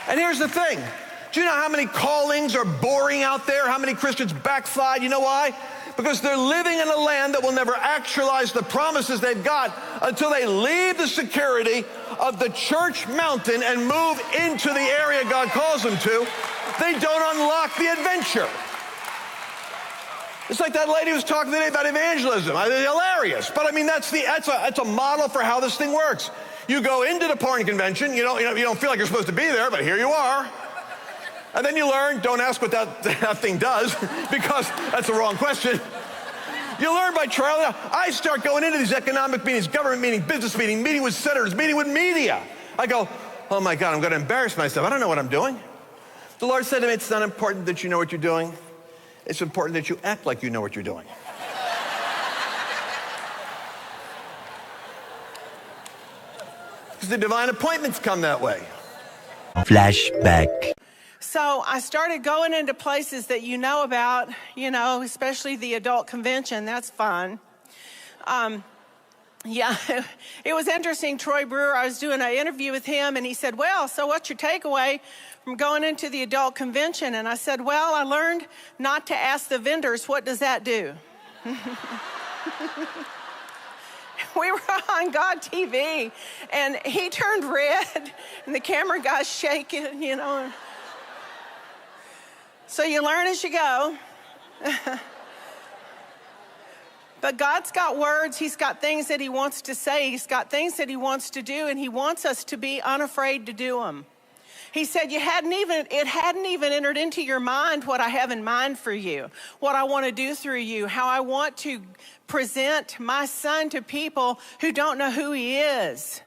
And here's the thing. Do you know how many callings are boring out there? How many Christians backslide? You know why? Because they're living in a land that will never actualize the promises they've got until they leave the security of the church mountain and move into the area God calls them to. They don't unlock the adventure. It's like that lady who was talking today about evangelism. Hilarious. But I mean, that's a model for how this thing works. You go into the porn convention, you don't feel like you're supposed to be there, but here you are. And then you learn, don't ask what that thing does, because that's the wrong question. You learn by trial and error. I start going into these economic meetings, government meetings, business meetings, meeting with senators, meeting with media. I go, oh my God, I'm going to embarrass myself. I don't know what I'm doing. The Lord said to me, it's not important that you know what you're doing. It's important that you act like you know what you're doing. Because the divine appointments come that way. Flashback. So I started going into places that you know about, especially the adult convention. That's fun. Yeah, it was interesting. Troy Brewer, I was doing an interview with him, and he said, well, so what's your takeaway from going into the adult convention? And I said, well, I learned not to ask the vendors, what does that do? We were on God TV, and he turned red, and the camera guy's shaking, So you learn as you go. But God's got words. He's got things that he wants to say. He's got things that he wants to do, and he wants us to be unafraid to do them. He said, it hadn't even entered into your mind what I have in mind for you, what I want to do through you, how I want to present my son to people who don't know who he is.